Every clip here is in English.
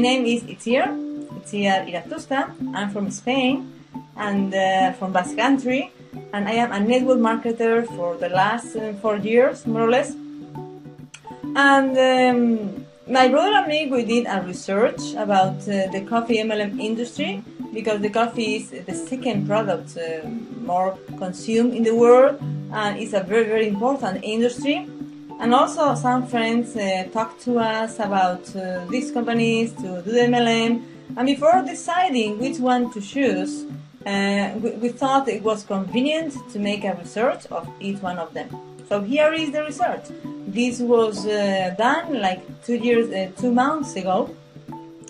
name is Itziar Iratusta. I'm from Spain and from Basque Country, and I am a network marketer for the last 4 years, more or less. And my brother and me, we did a research about the coffee MLM industry, because the coffee is the second product more consumed in the world, and it's a very, very important industry. And also some friends talked to us about these companies to do the MLM, and before deciding which one to choose, we thought it was convenient to make a research of each one of them. So here is the research. This was done like 2 months ago,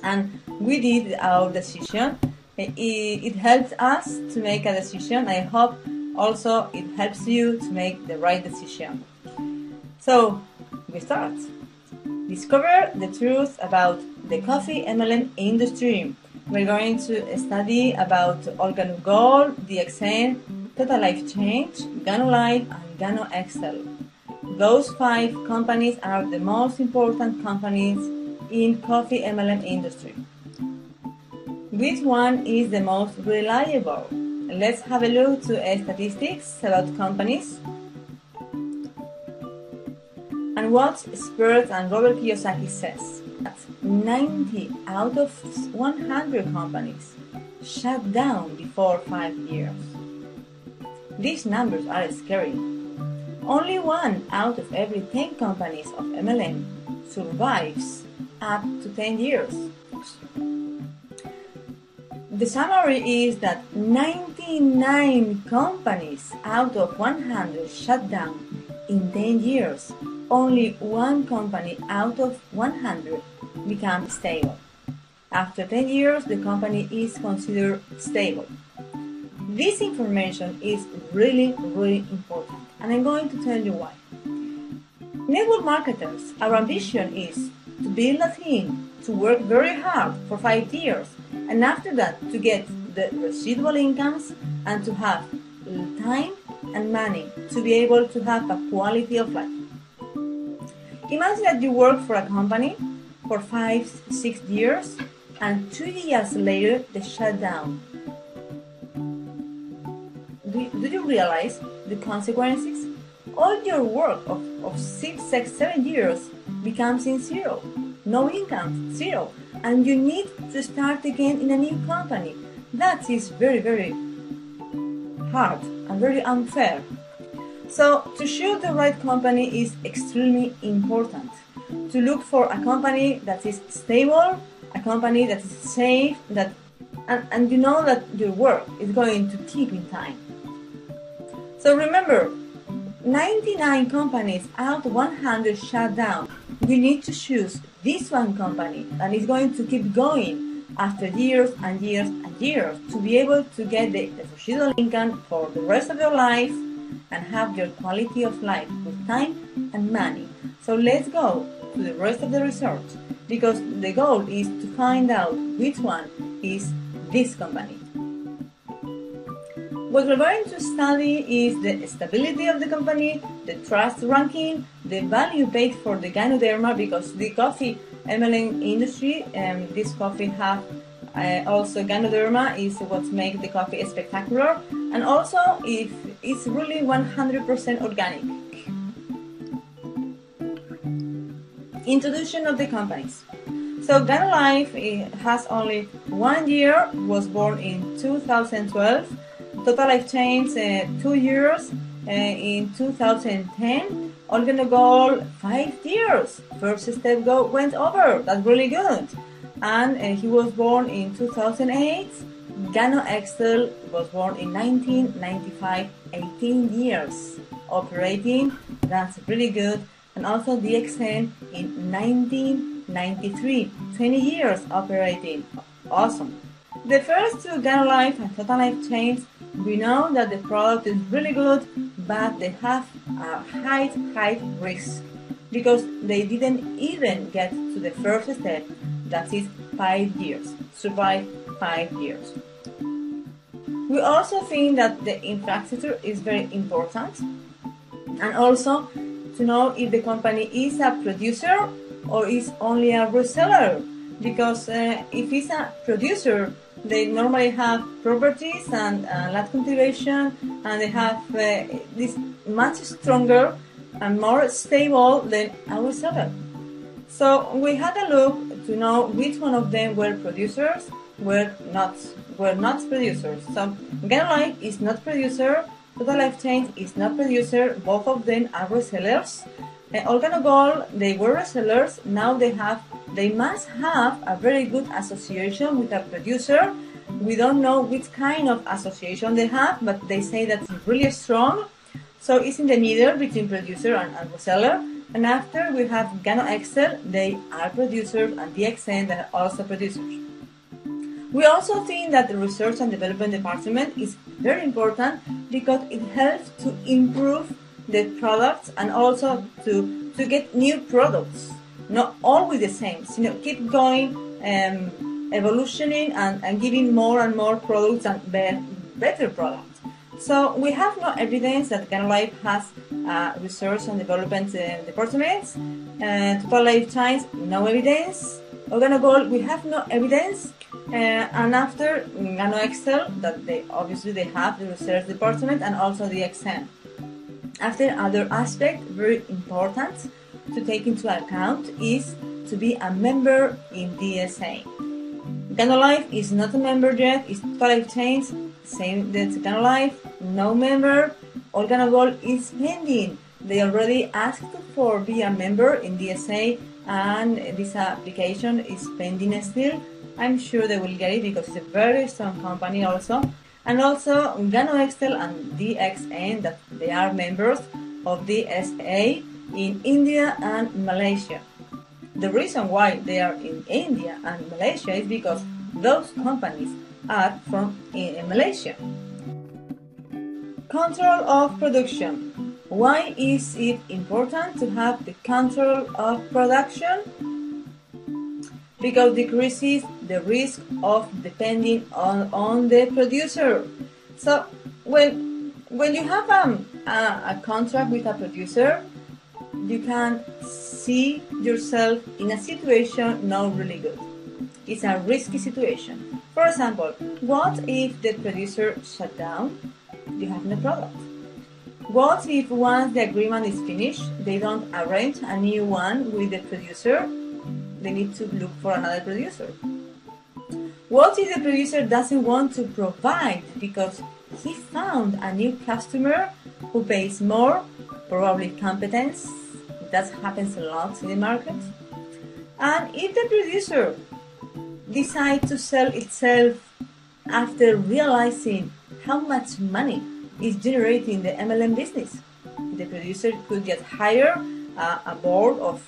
and we did our decision. It helped us to make a decision. I hope also it helps you to make the right decision. So we start. Discover the truth about the coffee MLM industry. We're going to study about OrganoGold, DxN, Total Life Change, GanoLife, and GanoExcel. Those 5 companies are the most important companies in coffee MLM industry. Which one is the most reliable? Let's have a look to statistics about companies and what Expert and Robert Kiyosaki says. That 90 out of 100 companies shut down before 5 years. These numbers are scary. Only 1 out of every 10 companies of MLM survives up to 10 years. The summary is that 99 companies out of 100 shut down in 10 years. Only 1 company out of 100 becomes stable. After 10 years, the company is considered stable. This information is really, really important, and I'm going to tell you why. Network marketers, our ambition is to build a team, to work very hard for 5 years, and after that to get the residual incomes and to have time and money to be able to have a quality of life. Imagine that you work for a company for 5-6 years and 2 years later they shut down. Do you realize the consequences? All your work of 6-7 years becomes in zero. No income, zero. And you need to start again in a new company. That is very, very hard and very unfair. So to choose the right company is extremely important. To look for a company that is stable, a company that is safe, and you know that your work is going to keep in time. So remember, 99 companies out of 100 shut down. You need to choose this one company, and it's going to keep going after years and years and years to be able to get the residual income for the rest of your life and have your quality of life with time and money. So let's go to the rest of the research, because the goal is to find out which one is this company. What we're going to study is the stability of the company, the trust ranking, the value paid for the Ganoderma, because the coffee MLM industry, this coffee have also Ganoderma is what makes the coffee spectacular, and also if it's really 100% organic. Introduction of the companies. So GanoLife has only 1 year, was born in 2012. Total Life Change 2 years in 2010. OrganoGold 5 years. First step went over. That's really good. And he was born in 2008. GanoExcel was born in 1995. 18 years operating. That's really good. And also dxN in 1993. 20 years operating. Awesome. The first two, GanoLife and Total Life Change, we know that the product is really good, but they have a high risk because they didn't even get to the first step, that is 5 years, survive 5 years. We also think that the infrastructure is very important, and also to know if the company is a producer or is only a reseller, because if it's a producer, they normally have properties and land cultivation, and they have this much stronger and more stable than our seller. So we had a look to know which one of them were producers, were not producers. So Ganolife is not producer, Total Life Change is not producer, both of them are resellers. Organogold, they were resellers, now they must have a very good association with a producer. We don't know which kind of association they have, but they say that it's really strong. So it's in the middle between producer and reseller. And after we have Gano Excel, they are producers, and dxnnet, they are also producers. We also think that the research and development department is very important because it helps to improve the products and also to get new products, not always the same, keep going, evolutioning and giving more and more products and better products. So we have no evidence that Ganolife has research and development departments. Total Life Change, no evidence. Organogold, we have no evidence. And after Gano Excel, that they have the research department and also the dxnnet. After other aspect, very important to take into account is to be a member in DSA. Ganolife is not a member yet, it's Total Life Change, same as Ganolife, no member. Organogold is pending. They already asked for be a member in DSA, and this application is pending still. I'm sure they will get it because it's a very strong company also. And also Gano Excel and dxnnet, that they are members of DSA in India and Malaysia. The reason why they are in India and Malaysia is because those companies are from Malaysia. Control of production. Why is it important to have the control of production? Because decreases the risk of depending on the producer. So when you have a contract with a producer, you can see yourself in a situation not really good. It's a risky situation. For example, what if the producer shut down? You have no product. What if once the agreement is finished, they don't arrange a new one with the producer? They need to look for another producer. What if the producer doesn't want to provide because he found a new customer who pays more, probably competence? That happens a lot in the market. And if the producer decides to sell itself after realizing how much money is generating the MLM business, the producer could just hire a board of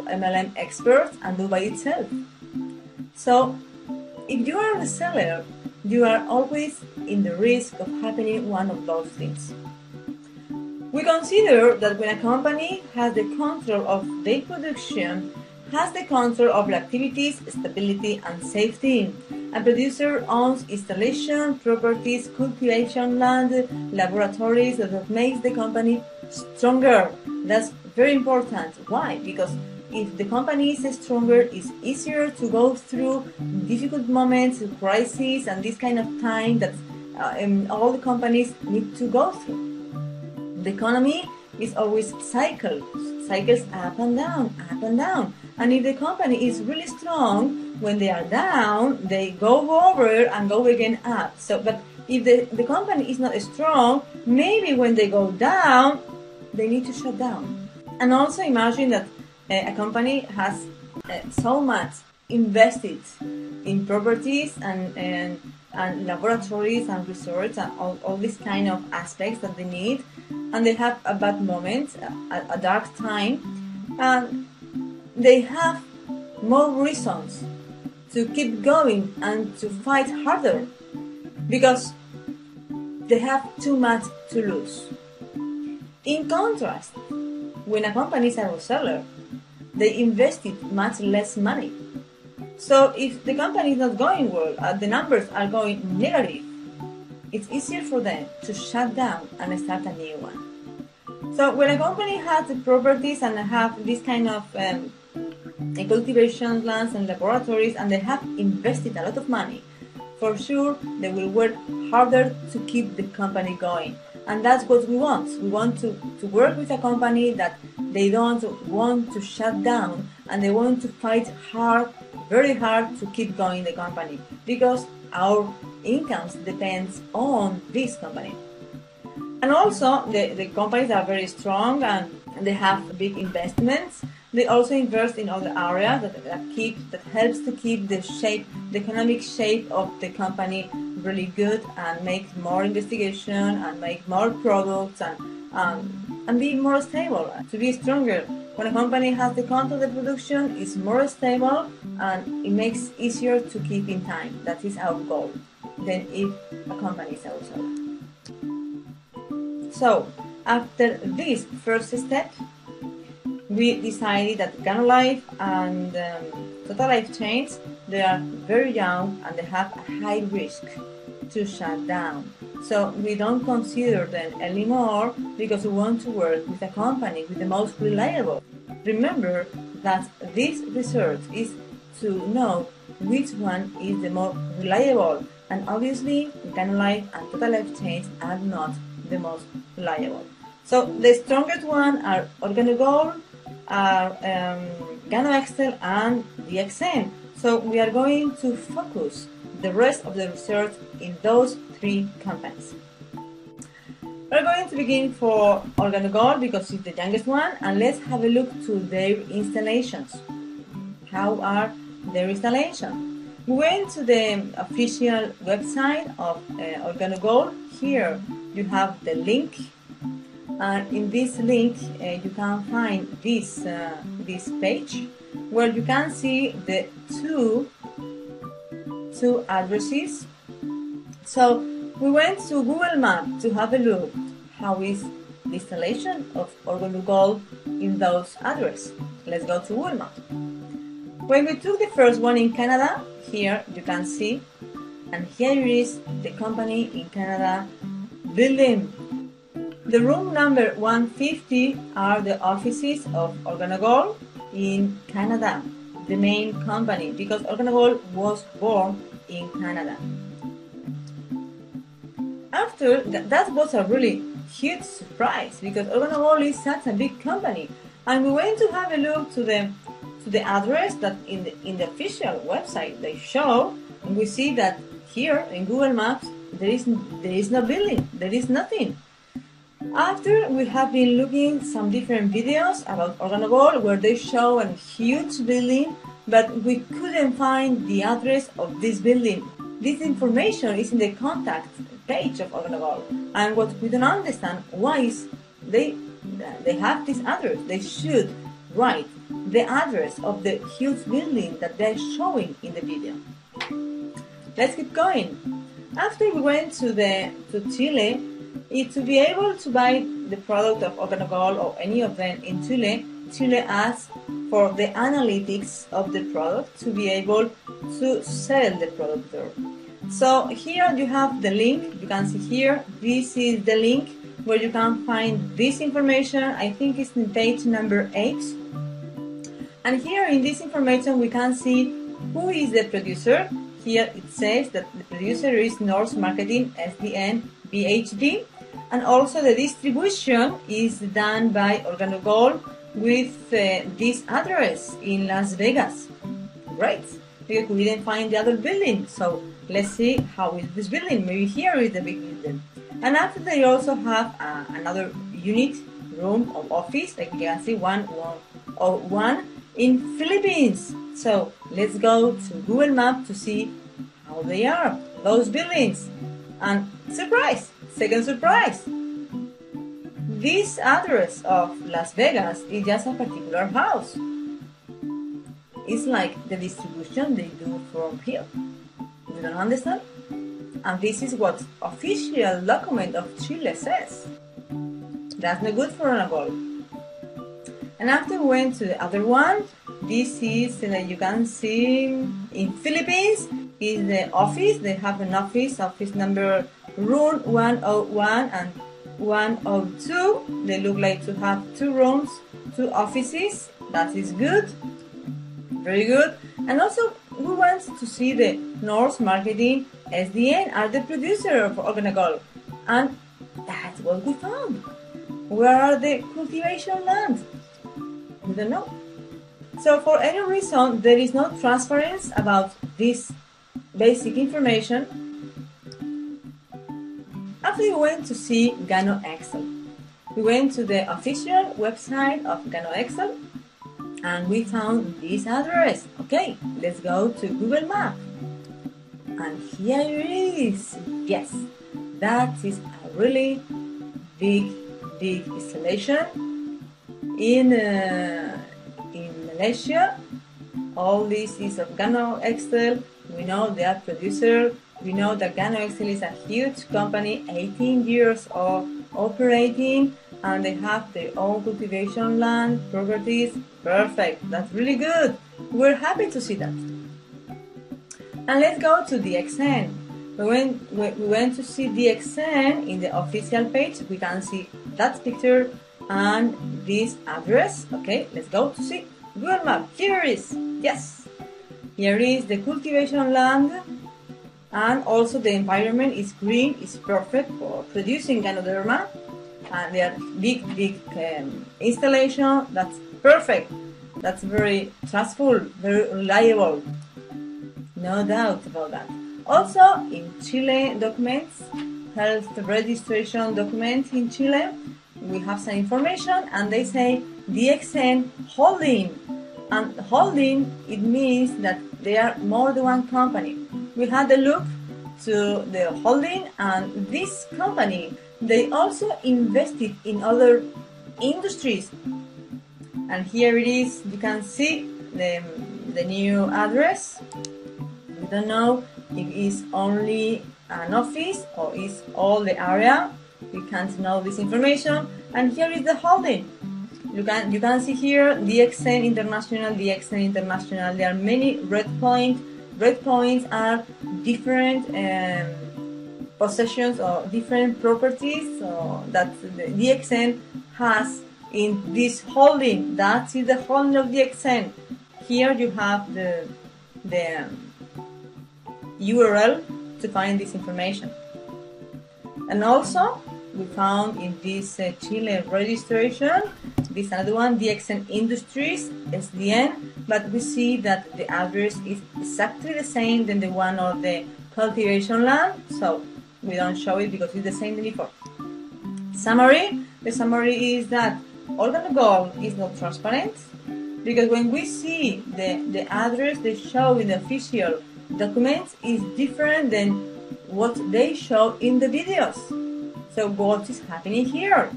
MLM experts and do by itself. So if you are a seller, you are always in the risk of happening one of those things. We consider that when a company has the control of their production, has the control of the activities, stability and safety, a producer owns installation, properties, cultivation land, laboratories, that makes the company stronger. That's very important. Why? Because if the company is stronger, it's easier to go through difficult moments, crises, and this kind of time that all the companies need to go through. The economy is always cycles up and down, up and down. And if the company is really strong, when they are down, they go over and go again up. So, but if the company is not strong, maybe when they go down, they need to shut down. And also imagine that a company has so much invested in properties and laboratories and research and all these kind of aspects that they need, and they have a bad moment, a dark time, and they have more reasons to keep going and to fight harder because they have too much to lose. In contrast, when a company is a reseller, they invested much less money. So if the company is not going well, the numbers are going negative, it's easier for them to shut down and start a new one. So when a company has the properties and have this kind of cultivation lands and laboratories, and they have invested a lot of money. For sure, they will work harder to keep the company going. And that's what we want. We want to work with a company that they don't want to shut down, and they want to fight hard, very hard, to keep going the company, because our incomes depends on this company. And also, the companies are very strong and they have big investments. They also invest in other areas that helps to keep the economic shape of the company really good, and make more investigation and make more products and be more stable, to be stronger. When a company has the control of the production, it's more stable and it makes easier to keep in time. That is our goal, than if a company is outsourced. So, after this first step, we decided that GanoLife and Total Life Chains, they are very young and they have a high risk to shut down. So we don't consider them anymore, because we want to work with a company with the most reliable. Remember that this research is to know which one is the more reliable, and obviously GanoLife and Total Life Chains are not the most reliable. So the strongest one are OrganoGold, are GanoExtel and DxN. So we are going to focus the rest of the research in those three companies. We're going to begin for OrganoGold because it's the youngest one, and let's have a look to their installations. How are their installations? We went to the official website of OrganoGold. Here you have the link, and in this link you can find this page where you can see the two addresses. So we went to Google Maps to have a look how is the installation of OrganoGold in those addresses. Let's go to Google Maps. When we took the first one in Canada, here you can see, and here is the company in Canada building. The room number 150 are the offices of OrganoGold in Canada, the main company, because OrganoGold was born in Canada. After that was a really huge surprise, because OrganoGold is such a big company, and we went to have a look to the address that in the official website they show, and we see that here in Google Maps there is no building, there is nothing. After we have been looking some different videos about OrganoGold where they show a huge building, but we couldn't find the address of this building. This information is in the contact page of OrganoGold, and what we don't understand why is they have this address. They should write the address of the huge building that they're showing in the video. Let's keep going. After we went to Chile, to be able to buy the product of OrganoGold or any of them in Chile, Chile asks for the analytics of the product to be able to sell the product there. So here you have the link. You can see here, this is the link where you can find this information. I think it's in page number 8. And here in this information we can see who is the producer. Here it says that the producer is North Marketing SDN BHD, and also the distribution is done by OrganoGold with this address in Las Vegas. Great, because we didn't find the other building, so let's see how is this building. Maybe here is the big building. And after they also have another unit, room or office, like you can see one in Philippines. So let's go to Google Maps to see how they are, those buildings. And surprise, second surprise, this address of Las Vegas is just a particular house. It's like the distribution they do from here. You don't understand? And this is what official document of Chile says. That's not good for OrganoGold. And after we went to the other one, this is that you can see in Philippines is the office. They have an office number room 101 and 102. They look like to have two rooms, two offices. That is good. very good. And also we went to see the North Marketing SDN are the producer of Organic Gold, and that's what we found. Where are the cultivation lands? We don't know. So for any reason there is no transparency about this basic information. After we went to see Gano Excel, we went to the official website of Gano Excel and we found this address. Okay, let's go to Google Maps. And here it is. Yes, that is a really big installation in Malaysia. All this is of Gano Excel. We know they are producer. We know that Gano Excel is a huge company, 18 years of operating, and they have their own cultivation land, properties. Perfect. That's really good. We're happy to see that. And let's go to DXN. We went to see DXN in the official page. We can see that picture and this address. Okay, let's go to see Google Map. Here it is. Yes. Here is the cultivation land, and also the environment is green. It's perfect for producing Ganoderma. And they are big installation. That's perfect. That's very trustful, very reliable. No doubt about that. Also, in Chile documents, health registration documents in Chile, we have some information, and they say DXN holding. And holding, it means that they are more than one company. We had a look to the holding, and this company, they also invested in other industries. And here it is. You can see the new address. We don't know if it's only an office or is all the area. We can't know this information. And here is the holding. You can see here DXN International, DXN International. There are many red points. Red points are different possessions or different properties that the DXN has in this holding. That is the holding of DXN. Here you have the URL to find this information. And also we found in this Chile registration this another one, DXN Industries SDN, but we see that the address is exactly the same than the one of the cultivation land, so we don't show it because it's the same than before. Summary. The summary is that Organic Gold is not transparent, because when we see the address they show in the official documents is different than what they show in the videos. So what is happening here?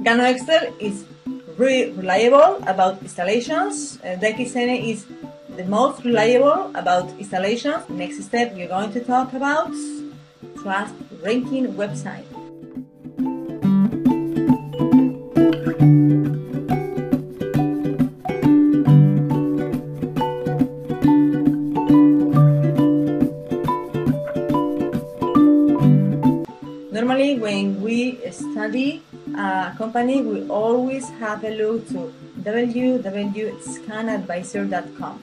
Gano Excel is really reliable about installations. dxnnet is the most reliable about installations. Next step, we're going to talk about trust ranking website. Normally, when we study a company, we always have a look to www.dxnbarcelona.com.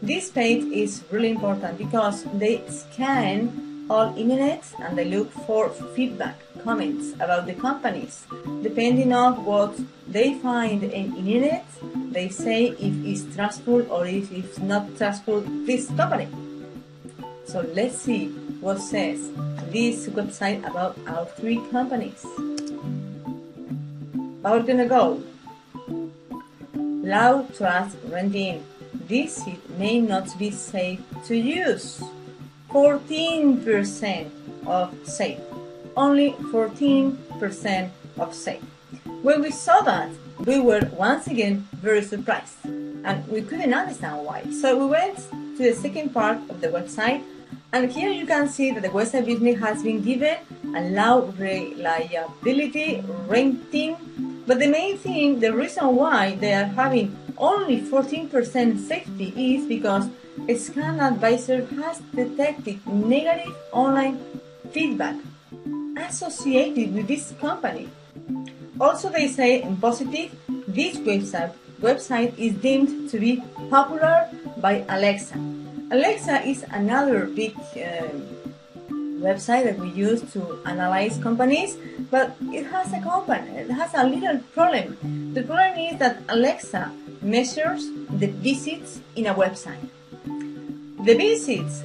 This page is really important because they scan all internets and they look for feedback, comments about the companies. Depending on what they find in internet, they say if it's trustful or if it's not trustful, this company. So let's see what says this website about our three companies. Organic Gold. Low trust renting. This may not be safe to use. 14% of safe. Only 14% of safe. When we saw that, we were once again very surprised, and we couldn't understand why. So we went to the second part of the website, and here you can see that the website business has been given a low reliability rating. But the main thing, the reason why they are having only 14% safety is because Scan Advisor has detected negative online feedback associated with this company. Also, they say in positive, this website is deemed to be popular by Alexa. Alexa is another big website that we use to analyze companies, but it has a little problem. The problem is that Alexa measures the visits in a website. The visits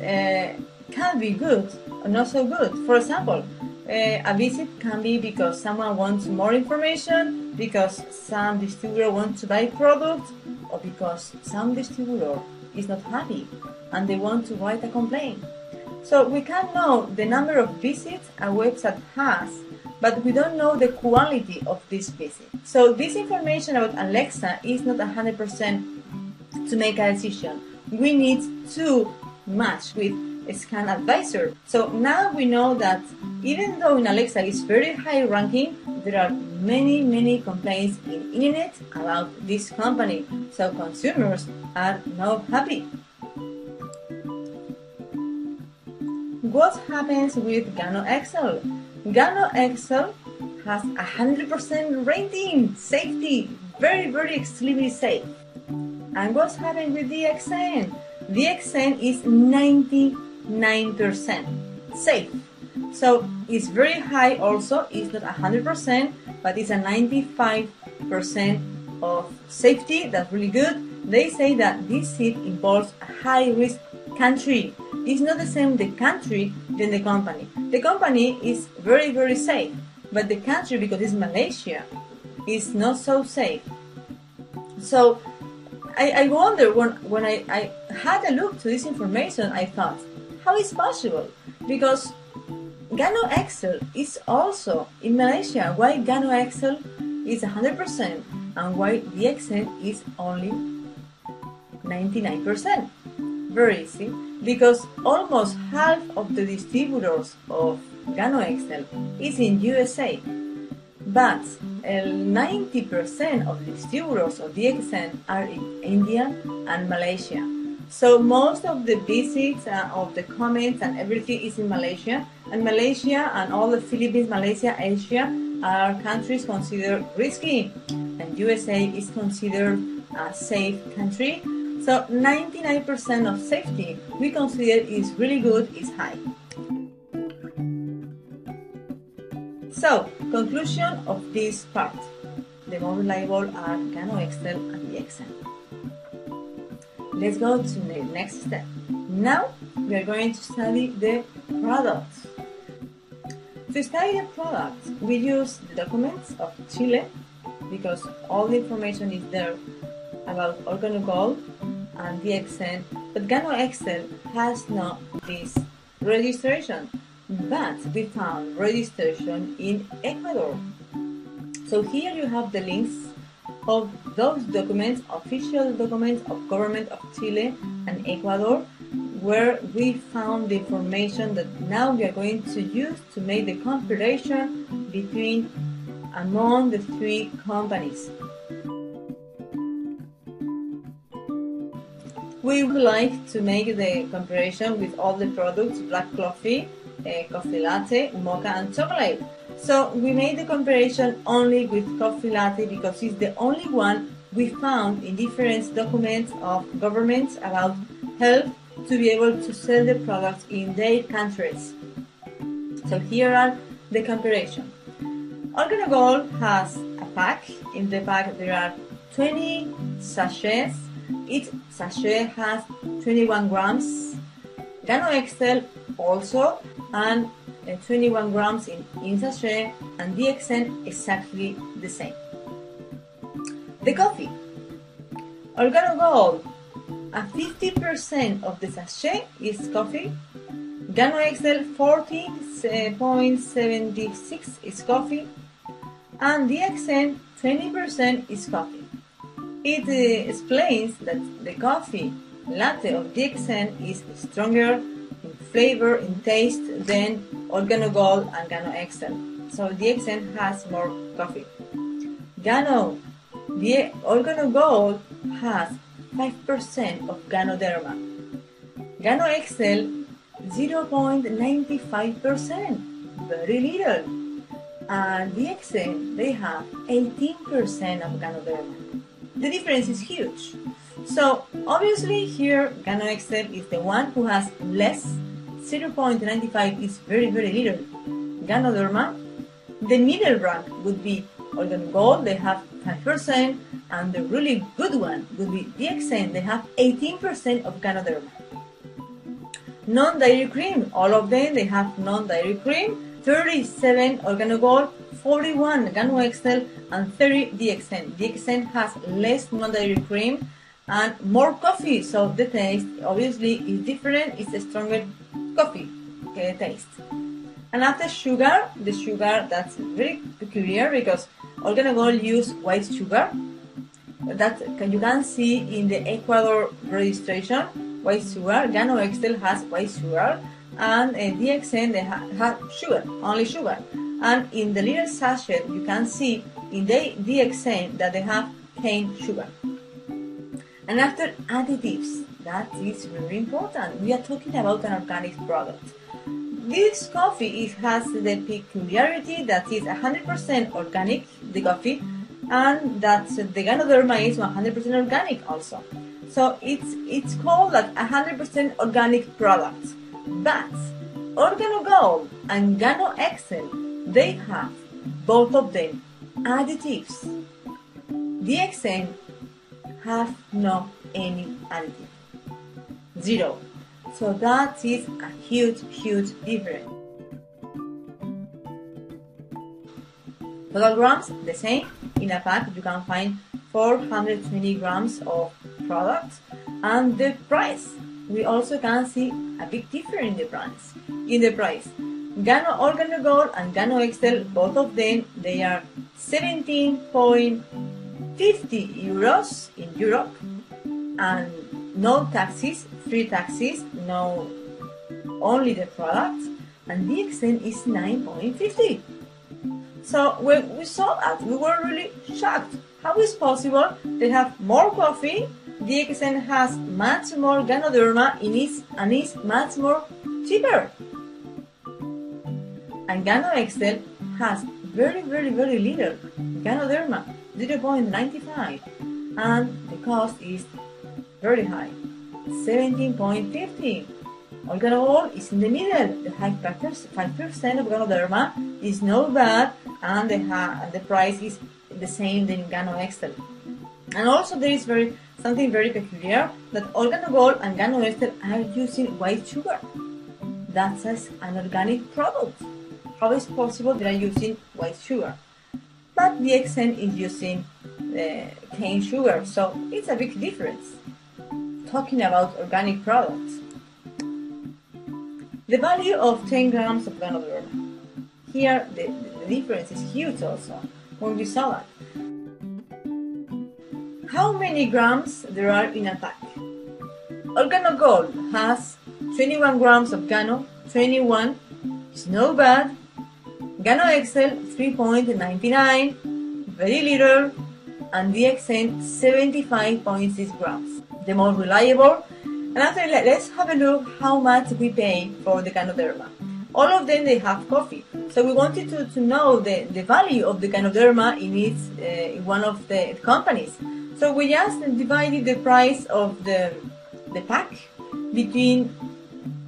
can be good or not so good. For example, a visit can be because someone wants more information, because some distributor wants to buy products, or because some distributor is not happy and they want to write a complaint. So we can know the number of visits a website has, but we don't know the quality of this visit. So this information about Alexa is not 100% to make a decision. We need to match with a scan advisor. So now we know that even though in Alexa is very high ranking, there are many complaints in internet about this company. So consumers are not happy. What happens with GanoExcel? GanoExcel has 100% rating, safety, very extremely safe. And what's happening with DXN? DXN is 99% safe. So it's very high also, it's not 100%, but it's a 95% of safety. That's really good. They say that this seed involves a high-risk country. It's not the same the country than the company. The company is very safe, but the country, because it's Malaysia, is not so safe. So I wonder, when I had a look to this information, I thought, how is possible? Because GanoExcel is also in Malaysia. Why GanoExcel is 100% and why DXN is only 99%? Very easy. Because almost half of the distributors of GanoExcel is in USA, but 90% of the distributors of DXN are in India and Malaysia. So most of the visits of the comments and everything is in Malaysia, and Malaysia and all the Philippines, Malaysia, Asia are countries considered risky, and USA is considered a safe country. So 99% of safety we consider is really good, is high. So, conclusion of this part. The more reliable are GanoExcel and DXN. Let's go to the next step. Now we are going to study the product. To study the product, we use the documents of Chile, because all the information is there about OrganoGold and DXN, but GanoExcel has not this registration, but we found registration in Ecuador. So here you have the links of those documents, official documents of government of Chile and Ecuador, where we found the information that now we are going to use to make the comparison between among the three companies. We would like to make the comparison with all the products: black coffee, coffee latte, mocha and chocolate. So we made the comparison only with coffee latte because it's the only one we found in different documents of governments about health to be able to sell the products in their countries. So here are the comparison. OrganoGold has a pack. In the pack there are 20 sachets. Each sachet has 21 grams. GanoExcel also, and 21 grams in sachet, and DXN exactly the same. The coffee. OrganoGold, 50% of the sachet is coffee. GanoExcel 40.76 is coffee, and DXN 20% is coffee. It explains that the coffee latte of DXN is stronger in flavor, in taste than OrganoGold and GanoExcel. So DXN has more coffee. OrganoGold has 5% of Ganoderma. GanoExcel 0.95%, very little. And DXN, they have 18% of Ganoderma. The difference is huge. So obviously here GanoXL is the one who has less, 0.95 is very little. Ganoderma, the middle rank would be OrganoGold, they have 5%, and the really good one would be DxN, they have 18% of Ganoderma. Non-dairy cream, all of them, they have non-dairy cream, 37 OrganoGold, 41 GanoXL, and 30 DxN. DxN has less non-dairy cream and more coffee, so the taste obviously is different, it's a stronger coffee taste. And after sugar, the sugar that's very peculiar because OrganoGold use white sugar. That you can see in the Ecuador registration, white sugar. GanoXL has white sugar, and DxN they have sugar, only sugar. And in the little sachet, you can see in the DxN that they have cane sugar. And after additives, that is very important. We are talking about an organic product. This coffee has the peculiarity that is 100% organic, the coffee, and that the Ganoderma is 100% organic also. So it's called that 100% organic product. But OrganoGold and GanoXL, they have both of them additives. DxN have no any additive, zero. So that is a huge difference. Total grams, the same. In a pack you can find 420 grams of product. And the price, we also can see a big difference in the price. OrganoGold and GanoXL, both of them, they are 17.50 euros in Europe, and no taxes, free taxes, no, only the product, and DxN is 9.50. So when we saw that, we were really shocked. How is possible? They have more coffee, DxN has much more Ganoderma and is much more cheaper. And GanoXL has very little Ganoderma, 0.95, and the cost is very high, 17.50. OrganoGold is in the middle. The 5% of Ganoderma is not bad, and the price is the same than GanoXL. And also there is something very peculiar, that OrganoGold and GanoXL are using white sugar. That's an organic product. How is possible they are using white sugar? But DxN is using cane sugar, so it's a big difference. Talking about organic products. The value of 10 grams of Ganoderma. Here the difference is huge also, when we saw that. How many grams there are in a pack? OrganoGold has 21 grams of Gano, 21, it's no bad. GanoXL 3.99, very little, and DxN 75.6 grams, the more reliable. And after, let's have a look how much we pay for the Ganoderma. All of them, they have coffee. So we wanted to know the value of the Ganoderma in one of the companies. So we just divided the price of the pack between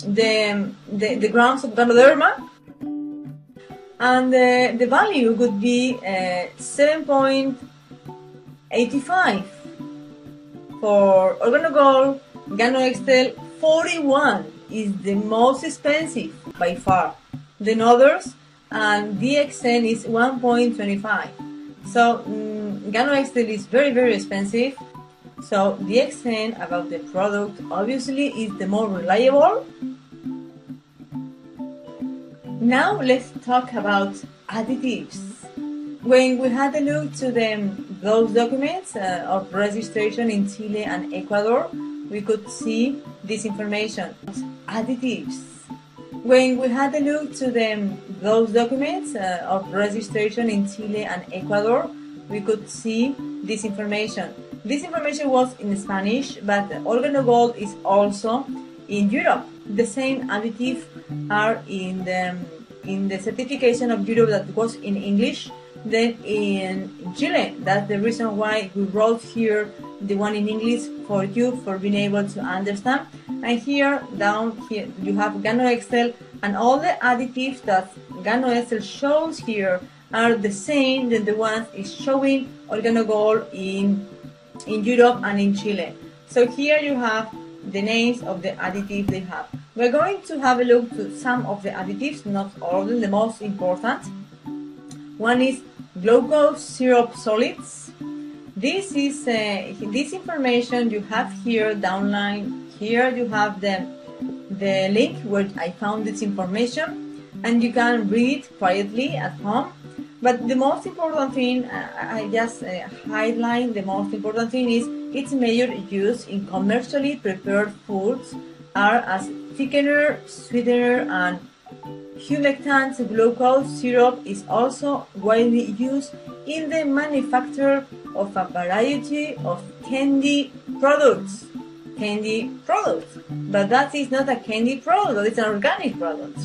the grams of Ganoderma, and the value would be 7.85 for OrganoGold. GanoXL 41 is the most expensive by far than others, and DxN is 1.25. So GanoXL is very expensive. So DxN, about the product, obviously is the more reliable. Now let's talk about additives. When we had a look to those documents of registration in Chile and Ecuador, we could see this information. Additives. When we had a look to those documents of registration in Chile and Ecuador, we could see this information. This information was in Spanish, but OrganoGold is also in Europe. The same additives are in the certification of Europe that was in English than in Chile. That's the reason why we wrote here the one in English for you for being able to understand. And here, down here, you have GanoExcel, and all the additives that GanoExcel shows here are the same than the ones it's showing OrganoGold in Europe and in Chile. So here you have the names of the additives they have. We're going to have a look to some of the additives, not all of them, the most important. One is glucose syrup solids. This is this information you have here downline. Here you have the link where I found this information, and you can read it quietly at home. But the most important thing, I just highlight the most important thing is its major use in commercially prepared foods are as thickener, sweetener, and humectant. Glucose syrup is also widely used in the manufacture of a variety of candy products. But that is not a candy product, it's an organic product.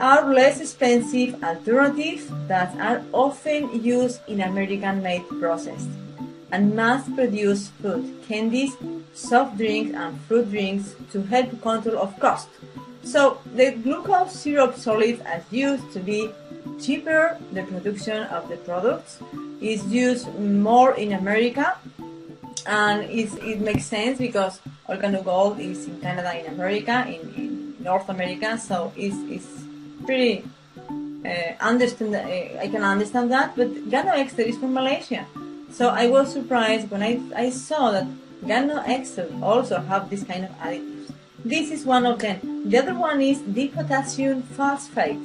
Are less expensive alternatives that are often used in American-made processed and mass-produced food, candies, soft drinks, and fruit drinks to help control of cost. So the glucose syrup solids are used to be cheaper. The production of the products is used more in America, and it makes sense because OrganoGold is in Canada, in America, in North America, so it's pretty I can understand that. But GanoExcel is from Malaysia, so I was surprised when I saw that GanoExcel also have this kind of additives. This is one of them. The other one is dipotassium phosphate.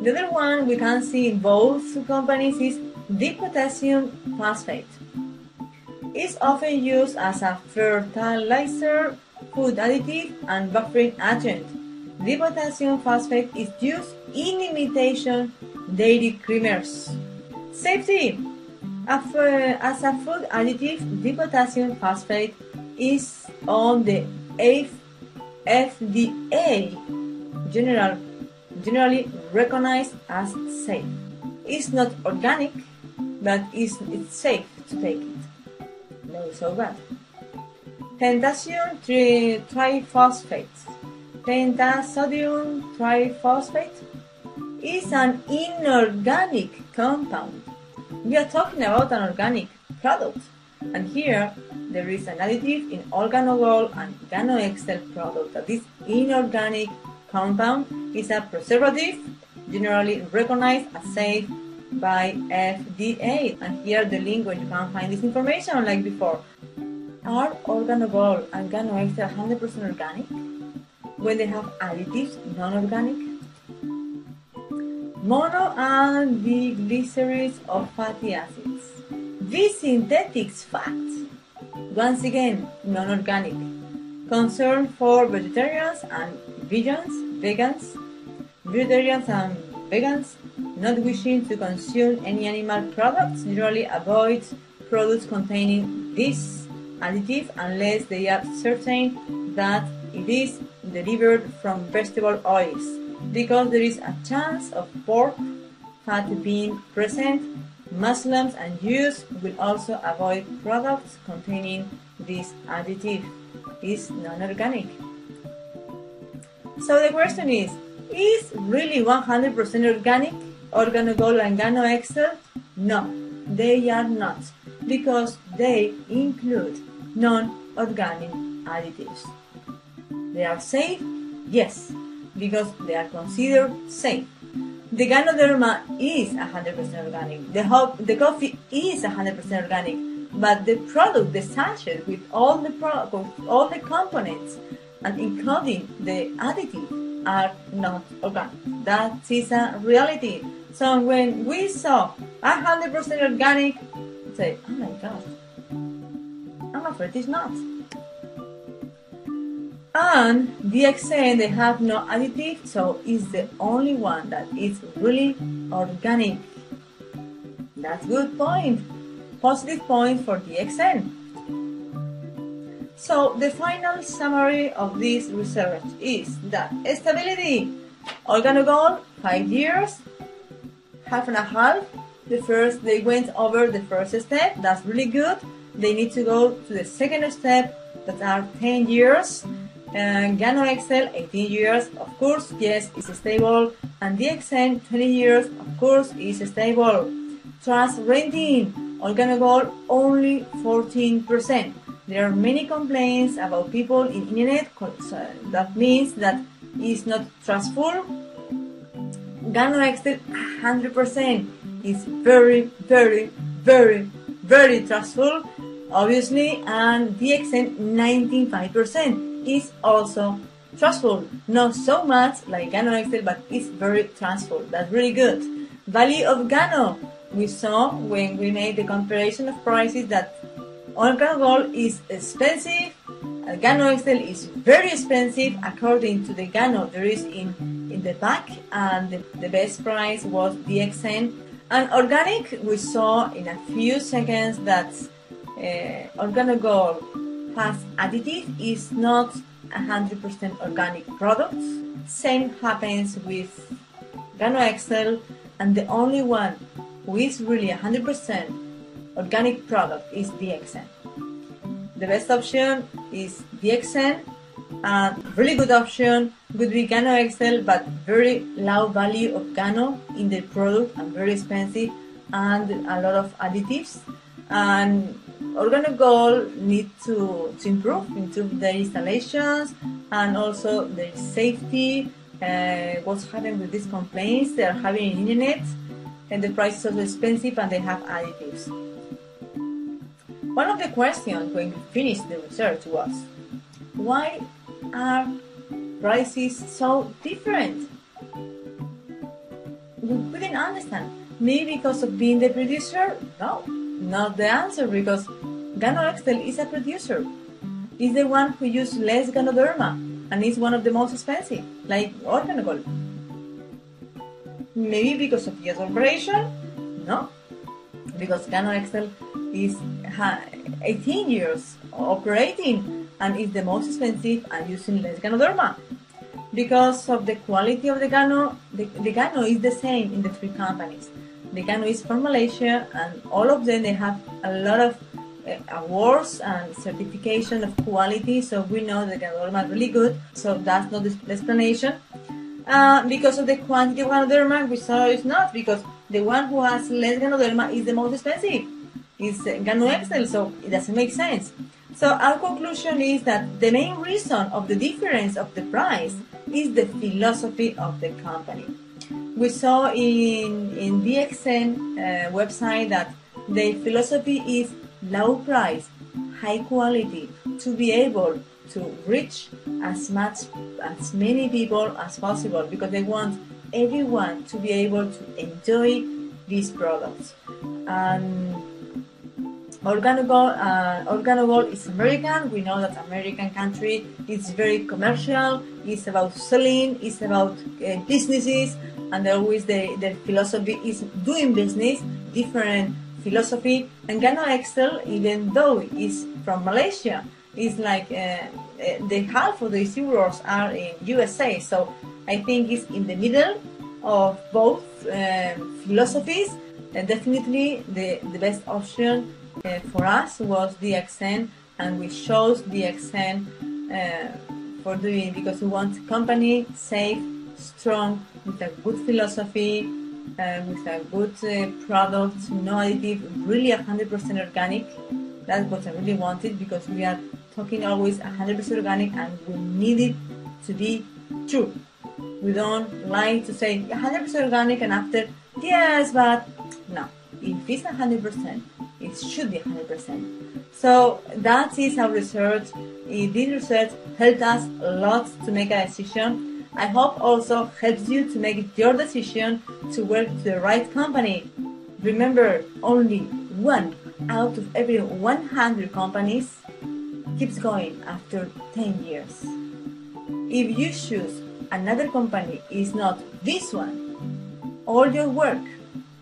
The other one we can see in both companies is dipotassium phosphate. It's often used as a fertilizer, food additive, and buffering agent. Dipotassium phosphate is used in imitation dairy creamers. Safety. As a food additive, dipotassium phosphate is on the FDA generally recognized as safe. It's not organic, but it's safe to take it. No, so bad. Pentasodium triphosphate is an inorganic compound. We are talking about an organic product, and here there is an additive in OrganoGold and GanoExcel product that this inorganic compound is a preservative generally recognized as safe by FDA. And here the link where you can find this information like before. Are OrganoGold and GanoExcel 100% organic when they have additives non-organic? Mono and diglycerides of fatty acids. These synthetic fats, once again, non-organic. Concern for vegetarians and vegans, not wishing to consume any animal products, generally avoid products containing this additive unless they are certain that it is delivered from vegetable oils, because there is a chance of pork fat being present. Muslims and Jews will also avoid products containing this additive. It's non-organic. So the question is really 100% organic OrganoGold and GanoExcel? No, they are not, because they include non-organic additives. They are safe? Yes, because they are considered safe. The Ganoderma is 100% organic. The coffee is 100% organic, but the product, the sachet with all the components and including the additive are not organic. That is a reality. So when we saw 100% organic, we say, oh my God, I'm afraid it's not. And dxnnet, they have no additive, so it's the only one that is really organic. That's good point. Positive point for dxnnet. So the final summary of this research is that stability, OrganoGold 5 years, half and a half, They went over the first step. That's really good. They need to go to the second step, that are 10 years. GanoXL 18 years, of course, yes, is stable. And DXN 20 years, of course, is stable. Trust rating, OrganoGold only 14%. There are many complaints about people in internet. That means that it's not trustful. GanoXL 100% is very, very, very, very trustful, obviously, and DXN 95% is also trustful. Not so much like GanoXL, but it's very trustful. That's really good. Value of Gano. We saw when we made the comparison of prices that OrganoGold is expensive, GanoXL is very expensive according to the Gano there is in the back, and the best price was DXN. And organic, we saw in a few seconds that OrganoGold has additive, is not 100% organic products. Same happens with GanoXL, and the only one who is really 100% organic product is DXN. The best option is DXN, and really good option would be GanoXL, but very low value of Gano in the product and very expensive and a lot of additives. And OrganoGold need to improve their installations and also their safety. What's happening with these complaints they are having in internet, and the price is also expensive and they have additives. One of the questions when we finished the research was, why are prices so different? We couldn't understand. Maybe because of being the producer? No, not the answer, because GanoXL is a producer. It's the one who uses less Ganoderma and is one of the most expensive, like OrganoGold. Maybe because of years of operation? No, because GanoXL is 18 years operating and is the most expensive and using less Ganoderma. Because of the quality of the Gano, the Gano is the same in the three companies. The Gano is from Malaysia, and all of them, they have a lot of awards and certification of quality, so we know the Ganoderma is really good, so that's not the explanation. Because of the quantity of Ganoderma, we saw it's not, because the one who has less Ganoderma is the most expensive. It's GanoXL, so it doesn't make sense. So our conclusion is that the main reason of the difference of the price is the philosophy of the company. We saw in DXN website that the philosophy is low price, high quality, to be able to reach as many people as possible, because they want everyone to be able to enjoy these products. And OrganoGold is American. We know that American country is very commercial. It's about selling. It's about businesses, and always the philosophy is doing business. Different philosophy. And GanoXL, even though it's from Malaysia, is like the half of the distributors are in USA. So I think it's in the middle of both philosophies. And definitely the best option for us was DXN, and we chose DXN for doing, because we want company safe, strong, with a good philosophy, with a good product, no additive, really 100% organic. That's what I really wanted, because we are talking always 100% organic, and we need it to be true. We don't like to say 100% organic and after, yes, but no. If it's 100%, it should be 100%. So that is our research. This research helped us a lot to make a decision. I hope also helps you to make your decision to work to the right company. Remember, only 1 out of every 100 companies keeps going after 10 years. If you choose another company, is not this one, all your work,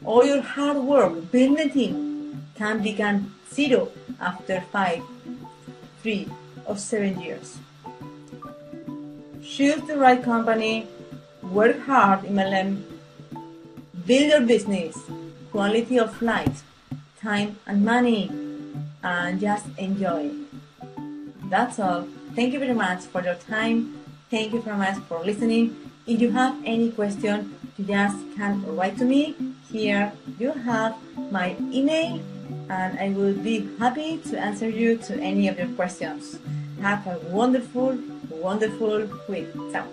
all your hard work building a team can become zero after 5, 3, or 7 years. Choose the right company, work hard in MLM, build your business, quality of life, time and money, and just enjoy. That's all. Thank you very much for your time. Thank you very much for listening. If you have any question, you just can write to me. Here you have my email, and I will be happy to answer you to any of your questions. Have a wonderful, wonderful week. Ciao.